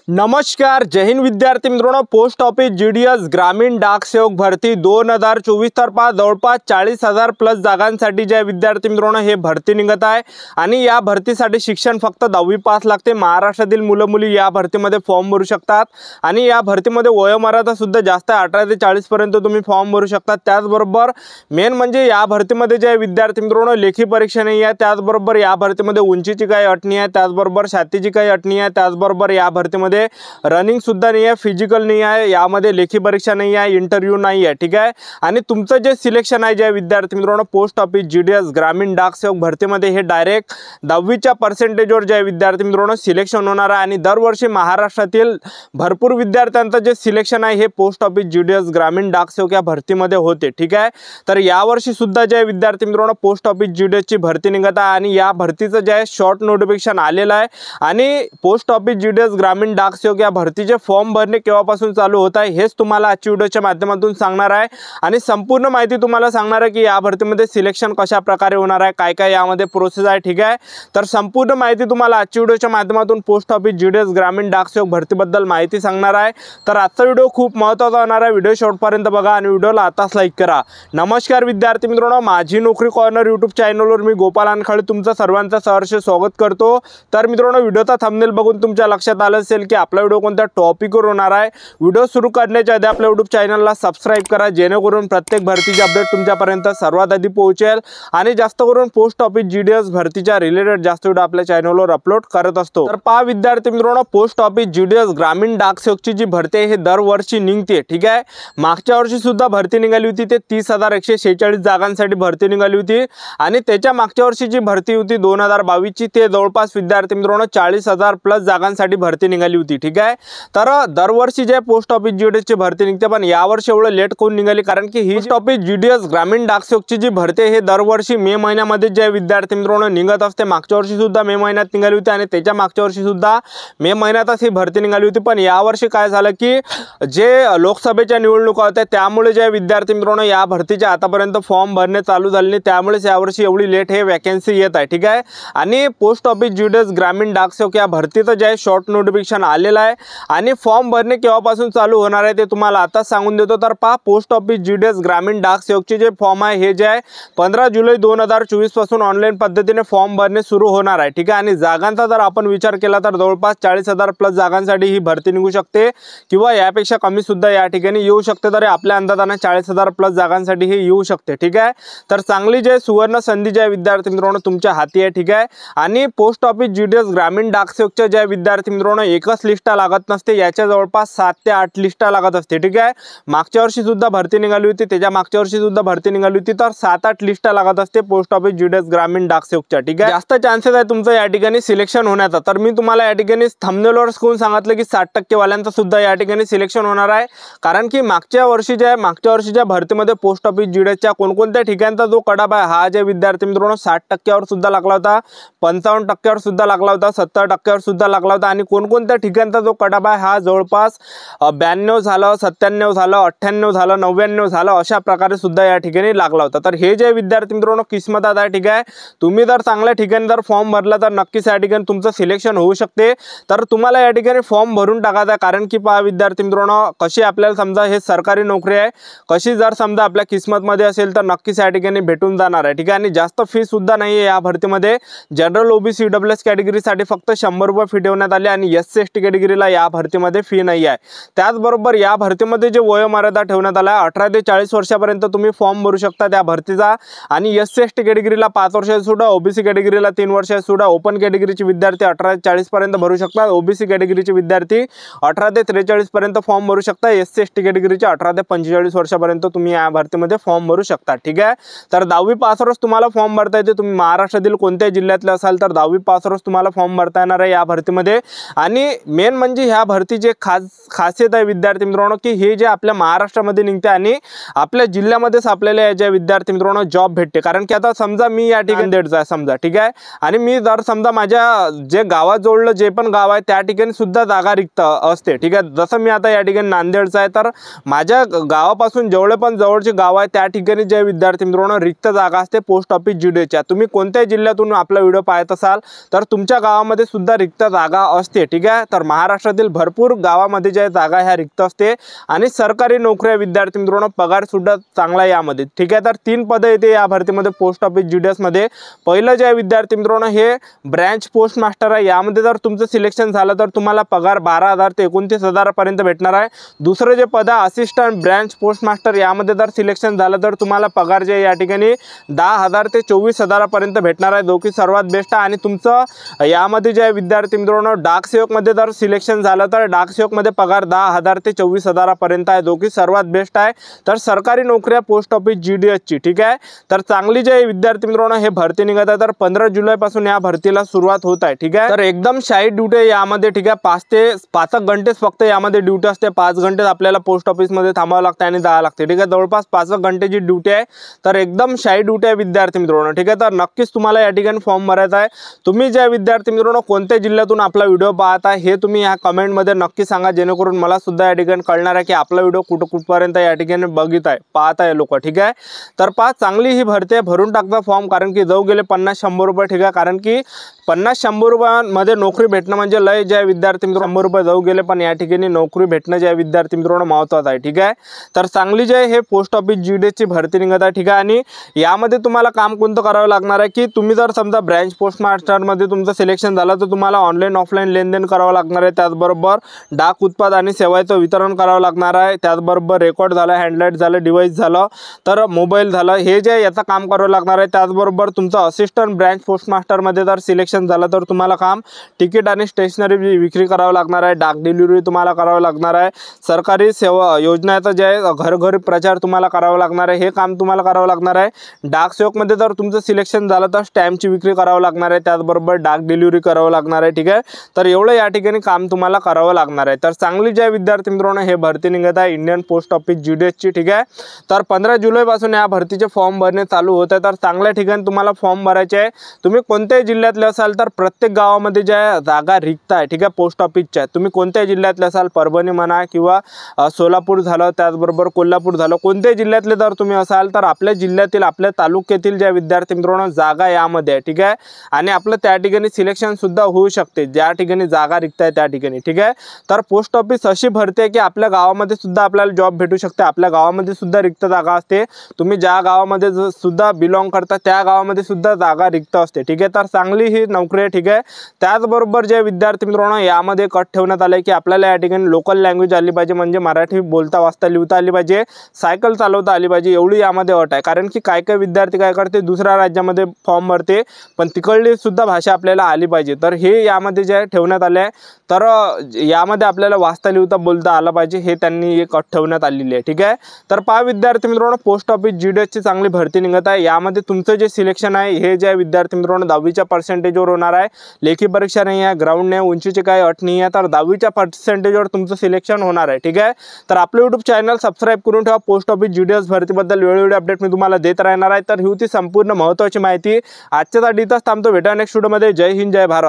नमस्कार, जय हिंद विद्यार्थी मित्रांनो। पोस्ट ऑफिस जीडीएस ग्रामीण डाक सेवक भरती 2024 तर्फे जवळपास 40,000 प्लस जागांसाठी जे विद्यार्थी मित्रांनो हे भरती निघत आहे आणि या भरतीसाठी शिक्षण फक्त 10वी पास लागते। महाराष्ट्रातील मुलं मुली या भरतीमध्ये फॉर्म भरू शकतात आणि या भरतीमध्ये वयोमर्यादा सुद्धा जास्त आहे, 18 ते 40 पर्यंत तुम्ही फॉर्म भरू शकता। त्याचबरोबर मेन म्हणजे या भरतीमध्ये जे विद्यार्थी मित्रांनो लेखी परीक्षा नाही आहे, त्याचबरोबर या भरतीमध्ये उंचीची काही अट नाही आहे, त्याचबरोबर छातीची काही अट नाही आहे, त्याचबरोबर या भरतीमध्ये रनिंग सुद्धा नाही आहे, फिजिकल नाही आहे, यामध्ये लेखी परीक्षा नाही आहे, इंटरव्ह्यू नाही आहे, ठीक आहे। आणि तुमचं जे सिलेक्शन आहे जे विद्यार्थी मित्रांनो पोस्ट ऑफिस जीडीएस ग्रामीण डाक सेवक भरतीमध्ये हे डायरेक्ट 10वीच्या पर्सेंटेजवर जे विद्यार्थी मित्रांनो सिलेक्शन होणार आहे आणि दरवर्षी महाराष्ट्रातील भरपूर विद्यार्थ्यांचं जे सिलेक्शन आहे हे पोस्ट ऑफिस जीडीएस ग्रामीण डाक सेवक या भरतीमध्ये होते, ठीक आहे। तर यावर्षी सुद्धा जे विद्यार्थी मित्रांनो पोस्ट ऑफिस जीडीएसची भरती निघत आहे आणि या भरतीचं जे शॉर्ट नोटिफिकेशन आलेलं आहे आणि पोस्ट ऑफिस जीडीएस ग्रामीण डाक सेवक या भरतीचे फॉर्म भरणे केव्हापासून चालू होत आहे हेच तुम्हाला आजच्या व्हिडिओच्या माध्यमातून सांगणार आहे आणि संपूर्ण माहिती तुम्हाला सांगणार आहे की या भरतीमध्ये सिलेक्शन कशा प्रकारे होणार आहे, काय काय यामध्ये प्रोसेस आहे, ठीक आहे। तर संपूर्ण माहिती तुम्हाला आजच्या व्हिडिओच्या माध्यमातून पोस्ट ऑफिस जीडीएस ग्रामीण डाक सेवक भरतीबद्दल माहिती सांगणार आहे। तर आजचा व्हिडिओ खूप महत्त्वाचा होणार आहे, व्हिडिओ शेवटपर्यंत बघा आणि व्हिडिओला आताच लाईक करा। नमस्कार विद्यार्थी मित्रांनो, माझी नोकरी कॉर्नर यूट्यूब चॅनलवर मी गोपाल अनखळे तुमचं सर्वांचं सहर्ष स्वागत करतो। तर मित्रांनो व्हिडिओचा थंबनेल बघून तुमच्या लक्षात आलं असेल की आपला व्हिडिओ कोणत्या टॉपिकवर होणार आहे। व्हिडिओ सुरू करण्याच्या आधी आपल्या यूट्यूब चॅनलला सबस्क्राइब करा जेणेकरून प्रत्येक भरतीची अपडेट तुमच्यापर्यंत सर्वात आधी पोहोचेल आणि जास्त करून पोस्ट ऑफिस जीडीएस भरतीच्या रिलेटेड जास्त व्हिडिओ आपल्या चॅनलवर अपलोड करत असतो। तर पहा विद्यार्थी मित्रांनो, पोस्ट ऑफिस जीडीएस ग्रामीण डाक सेवकची जी भरती आहे हे दरवर्षी निघते, ठीक आहे। मागच्या वर्षी सुद्धा भरती निघाली होती, ते 30,146 जागांसाठी भरती निघाली होती आणि त्याच्या मागच्या वर्षीची भरती होती 2022 ची, ते जवळपास विद्यार्थी मित्रांनो 40,000 प्लस जागांसाठी भरती निघाली होती, ठीक आहे। तर दरवर्षी जे पोस्ट ऑफिस जीडीएसची भरती निघते, पण यावर्षी एवढं लेट कोण निघाली कारण की ही पोस्ट ऑफिस जीडीएस ग्रामीण डाक सेवकची जी भरती हे दरवर्षी मे महिन्यामध्ये जे विद्यार्थी मित्रांनो निघत असते। मागच्या वर्षी सुद्धा मे महिन्यात निघाली होती आणि त्याच्या मागच्या वर्षी सुद्धा मे महिन्यातच ही भरती निघाली होती। पण यावर्षी काय झालं की जे लोकसभेच्या निवडणुका होत्या त्यामुळे जे विद्यार्थी मित्रांनो या भरतीचे आतापर्यंत फॉर्म भरणे चालू झाले नाही, त्यामुळेच यावर्षी एवढी लेट हे वॅकन्सी येत आहे, ठीक आहे। आणि पोस्ट ऑफिस जीडीएस ग्रामीण डाक सेवक या भरतीचं जे शॉर्ट नोटिफिकेशन आलेलं आहे आणि फॉर्म भरणे केव्हापासून चालू होणार आहे ते तुम्हाला आता सांगून देतो। तर पहा पोस्ट ऑफिस जीडीएस ग्रामीण डाक सेवकचे जे फॉर्म आहे हे जे आहे 15 जुलै 2024 पासून ऑनलाईन पद्धतीने फॉर्म भरणे सुरू होणार आहे, ठीक आहे। आणि जागांचा जर आपण विचार केला तर जवळपास 40,000 प्लस जागांसाठी ही भरती निघू शकते किंवा यापेक्षा कमी सुद्धा या ठिकाणी येऊ शकते। तर आपल्या अंदाजाने 40,000 प्लस जागांसाठी हे येऊ शकते, ठीक आहे। तर चांगली जे सुवर्ण संधी जे विद्यार्थी मित्रांनो तुमच्या हाती आहे, ठीक आहे। आणि पोस्ट ऑफिस जीडीएस ग्रामीण डाक सेवकच्या ज्या विद्यार्थी मित्रांनो एकच लिस्ट लागत नसते, याच्या जवळपास 7 ते 8 लिस्टा लागत असते, ठीक आहे। मागच्या वर्षी सुद्धा भरती निघाली होती, त्याच्या मागच्या वर्षी सुद्धा भरती निघाली होती, तर 7-8 लिस्टा लागत असते पोस्ट ऑफिस जीडीएस ग्रामीण डाक सेवकच्या, ठीक आहे। जास्त चान्सेस आहे तुमचं या ठिकाणी सिलेक्शन होण्याचा। तर मी तुम्हाला या ठिकाणी थंबनेलवर स्कून सांगितलं की 60% वाल्यांचा सुद्धा या ठिकाणी सिलेक्शन होणार आहे, कारण की मागच्या वर्षीच्या भरतीमध्ये पोस्ट ऑफिस जीडीएसच्या कोणकोणत्या ठिकाणचा जो कडाप आहे हा जे विद्यार्थी मित्रांनो 60% सुद्धा लागला होता, 55% सुद्धा लागला होता, 70% सुद्धा लागला होता आणि कोणकोणत्या ठिकाणचा जो कडाप आहे हा जवळपास 92 झालं, 97 झालं, 98 झालं, 99 झालं, अशा प्रकारे सुद्धा या ठिकाणी लागला होता। तर हे जे विद्यार्थी मित्रांनो किस्मतात आहे, ठीक आहे। तुम्ही जर चांगल्या ठिकाणी जर फॉर्म भरला तर नक्कीच या ठिकाणी तुमचं सिलेक्शन होऊ शकते। तर तुम्हाला या ठिकाणी फॉर्म भरून टाकायचा, कारण की पहा विद्यार्थी मित्रांनो कशी आपल्याला समजा हे सरकारी नोकरी आहे, कशी जर समजा आपल्या किस्मतमध्ये असेल तर नक्कीच या ठिकाणी भेटून जाणार आहे, ठीक आहे। आणि जास्त फी सुद्धा नाही आहे या भरतीमध्ये। जनरल ओबीसी ईडब्ल्यूएस कॅटेगरीसाठी फक्त 100 रुपये फी ठेवण्यात आली आणि एससी एसटी कॅटेगरीला या भरतीमध्ये फी नाही आहे। त्याचबरोबर या भरतीमध्ये जे वयोमर्यादा ठेवण्यात आला आहे 18 ते 40 वर्षापर्यंत तुम्ही फॉर्म भरू शकता त्या भरतीचा आणि एससी एसटी कॅटेगरीला 5 वर्षाची सूट आहे, ओबीसी कॅटेगरीला 3 वर्षाची सूट आहे। ओपन कॅटेगरीचे विद्यार्थी 18 ते 40 पर्यंत भरू शकतात, ओबीसी कॅटेगरीचे विद्यार्थी 18 ते 43 पर्यंत फॉर्म भरू शकता, एससी एसटी कॅटेगरीचे 18 ते 45 वर्षापर्यंत तुम्ही या भरतीमध्ये फॉर्म भरू शकता, ठीक आहे। तर 10वी पासवरच तुम्हाला फॉर्म भरता येते। तुम्ही महाराष्ट्रातील कोणत्याही जिल्ह्यातले असाल तर 10वी पासवरच तुम्हाला फॉर्म भरता येणार आहे या भरतीमध्ये। आणि मेन म्हणजे ह्या भरतीचे खासियत आहे विद्यार्थी मित्रांनो की हे जे आपल्या महाराष्ट्रामध्ये निघते आणि आपल्या जिल्ह्यामध्येच आपल्याला या ज्या विद्यार्थी मित्रांनो जॉब भेटते। कारण की आता समजा मी या ठिकाणी नांदेडचा समजा, ठीक आहे, आणि मी जर समजा माझ्या जे गावात जोडलं जे पण गाव आहे त्या ठिकाणी सुद्धा जागा रिक्त असते, ठीक आहे। जसं मी आता या ठिकाणी नांदेडचा आहे तर माझ्या गावापासून जेवढे पण जवळचे गाव आहे त्या ठिकाणी जे विद्यार्थी मित्रांनो रिक्त जागा असते पोस्ट ऑफिस जीडीएसच्या। तुम्ही कोणत्याही जिल्ह्यातून आपला व्हिडिओ पाहत असाल तर तुमच्या गावामध्ये सुद्धा रिक्त जागा असते, ठीक आहे। तर महाराष्ट्रातील भरपूर गावामध्ये ज्या जागा ह्या रिक्त असते आणि सरकारी नोकऱ्या विद्यार्थी मित्रांनो पगार सुद्धा चांगला यामध्ये, ठीक आहे। तर 3 पदं येते या भरतीमध्ये पोस्ट ऑफिस GDS मध्ये। पहिलं जे विद्यार्थी मित्रांनो हे ब्रँच पोस्ट मास्टर आहे, यामध्ये जर तुमचं सिलेक्शन झालं तर तुम्हाला पगार 12,000 ते 29,000 पर्यंत भेटणार आहे। दुसरं जे पद आहे असिस्टंट ब्रँच पोस्ट मास्टर, यामध्ये जर सिलेक्शन झालं तर तुम्हाला पगार जे या ठिकाणी 10,000 ते 24,000 पर्यंत भेटणार आहे, जो की सर्वात बेस्ट आहे। आणि तुमचं यामध्ये जे विद्यार्थी मित्रांनो डाक सेवक मध्ये जर सिलेक्शन झालं तर डाक सेवक मध्ये पगार 10,000 ते 24,000 पर्यंत आहे, जो की सर्वात बेस्ट आहे। तर सरकारी नोकऱ्या पोस्ट ऑफिस GDS ची, ठीक आहे। तर चांगली जे विद्यार्थी मित्रांनो हे भरती निघत आहे, तर 15 जुलै पासून या भरतीला सुरुवात होत आहे, ठीक आहे। तर एकदम शाईट ड्यूटी यामध्ये, ठीक आहे। 5 ते 5 घंटेच फक्त यामध्ये ड्यूटी असते, 5 घंटे आपल्याला पोस्ट ऑफिस मध्ये थांबावं लागतं आणि जावं लागते, ठीक आहे। जवळपास 5 घंटेची ड्यूटी आहे, तर एकदम शाईट ड्यूटी आहे विद्यार्थी मित्रांनो, ठीक आहे। तर नक्कीच तुम्हाला या ठिकाणी फॉर्म भरायचा आहे। तुम्ही ज्या विद्यार्थी मित्रांनो कोणत्या जिल्ह्यातून आपला व्हिडिओ पाहता हे तुम्ही या कमेंट मध्ये नक्की सांगा, जेणेकरून मला सुद्धा या ठिकाणी कळणार आहे की आपला व्हिडिओ कुठपर्यंत या ठिकाणी बघित आहे, पाहत आहे लोक, ठीक आहे। तर चांगली ही भरती आहे, भरून टाकता फॉर्म, कारण की जाऊ गेले 50-100 रुपये, ठीक आहे। कारण की 50-100 रुपयांमध्ये नोकरी भेटणं म्हणजे लय ज्या विद्यार्थी मित्रांनो 100 रुपये जाऊ गेले, पण या ठिकाणी नोकरी भेटणं ज्या विद्यार्थी मित्रांनो महत्त्वाचं आहे, ठीक आहे। तर चांगली जे हे पोस्ट ऑफिस GDS ची भरती निघत आहे, ठीक आहे। आणि यामध्ये तुम्हाला काम कोणतं करावं लागणार आहे की तुम्ही जर समजा ब्रँच पोस्ट मास्टर मध्ये तुमचं सिलेक्शन झालं तर तुम्हाला ऑनलाईन ऑफलाईन लेनदेन करावं लागणार आहे, त्याचबरोबर डाक उत्पाद आणि सेवांचं वितरण करावं लागणार आहे, त्याचबरोबर रेकॉर्ड झालं, हँडलाईट झालं, डिव्हाइस झालं, तर मोबाईल झालं, हे जे याचं काम करावं लागणार आहे। त्याचबरोबर तुमचं असिस्टंट ब्रँच पोस्ट मास्टर मध्ये जर सिलेक्शन झालं तर तुम्हाला काम तिकीट आणि स्टेशनरी विक्री करावं लागणार आहे, डाक डिलिव्हरी तुम्हाला करावं लागणार आहे, सरकारी सेवा योजनाचा जे घरघर प्रचार तुम्हाला करावा लागणार आहे, हे काम तुम्हाला करावं लागणार आहे। डाक सेवक मध्ये जर तुमचं सिलेक्शन झालं तर स्टॅम्पची विक्री करावं लागणार आहे, त्याचबरोबर डाक डिलिव्हरी करावं लागणार आहे, ठीक आहे। तर एवढं या ठिकाणी काम तुम्हाला करावं लागणार आहे। तर चांगली ज्या विद्यार्थी मित्रांनो हे भरती निघत आहे इंडियन पोस्ट ऑफिस GDS ची, ठीक आहे। तर 15 जुलै पासून या भरतीचे फॉर्म भरणे चालू होत आहे। तर चांगल्या ठिकाणी तुम्हाला फॉर्म भरायचे आहे। तुम्ही कोणत्याही जिल्ह्यातले असाल तर प्रत्येक गावामध्ये ज्या जागा रिक्त आहे, ठीक आहे, पोस्ट ऑफिसच्या, तुम्ही कोणत्याही जिल्ह्यातले असाल, परभणी म्हणा किंवा सोलापूर झालं, त्याचबरोबर कोल्हापूर झालं, कोणत्याही जिल्ह्यातले जर तुम्ही असाल तर आपल्या जिल्ह्यातील आपल्या तालुक्यातील ज्या विद्यार्थी मित्रांनो जागा यामध्ये आहे, ठीक आहे। आणि आपलं त्या ठिकाणी सिलेक्शन सुद्धा होऊ शकते, ज्या ठिकाणी जागा रिक्त आहे त्या ठिकाणी, ठीक आहे। तर पोस्ट ऑफिस अशी भरती आहे की आपल्या गावामध्ये सुद्धा आपल्याला जॉब भेटू शकते, आपल्या गावामध्ये सुद्धा रिक्त जागा असते, तुम्ही ज्या गावामध्ये सुद्धा बिलॉंग करता त्या गावामध्ये सुद्धा जागा रिक्त असते, ठीक आहे। तर चांगली ही नोकरी आहे, ठीक आहे। त्याचबरोबर जे विद्यार्थी मित्रांनो यामध्ये कट ठेवण्यात आले की आपल्याला या ठिकाणी लोकल लँग्वेज आली पाहिजे, म्हणजे मराठी बोलता वाचता लिहिता आली पाहिजे, सायकल चालवता आली पाहिजे, एवढी यामध्ये अट आहे। कारण की काय विद्यार्थी काय करते दुसऱ्या राज्यामध्ये फॉर्म भरते, पण तिकडली सुद्धा भाषा आपल्याला आली पाहिजे, तर हे यामध्ये जे ठेवण्यात आले आहे। तर यामध्ये आपल्याला वाचता लिहिता बोलता आलं पाहिजे, हे त्यांनी एक अट ठेवण्यात आलेली आहे, ठीक आहे। तर विद्यार्थी मित्रांनो पोस्ट ऑफिस GDS ची चांगली भरती निघत आहे। यामध्ये तुमचं जे सिलेक्शन आहे हे जे विद्यार्थी मित्रांनो 10वीच्या पर्सेंटेजवर होणार आहे, लेखी परीक्षा नाही आहे, ग्राउंड नाही, उंचीची काही अट नाही आहे, तर 10वीच्या पर्सेंटेजवर तुमचं सिलेक्शन होणार आहे, ठीक आहे। तर आपलं YouTube चॅनल सबस्क्राईब करून ठेवा, पोस्ट ऑफिस GDS भरतीबद्दल वेळोवेळी अपडेट मी तुम्हाला देत राहणार आहे। तर ही होती संपूर्ण महत्त्वाची माहिती, आजच्यासाठी इथंच थांबतो, भेटा नेक्स्ट व्हिडिओमध्ये। जय हिंद, जय भारत।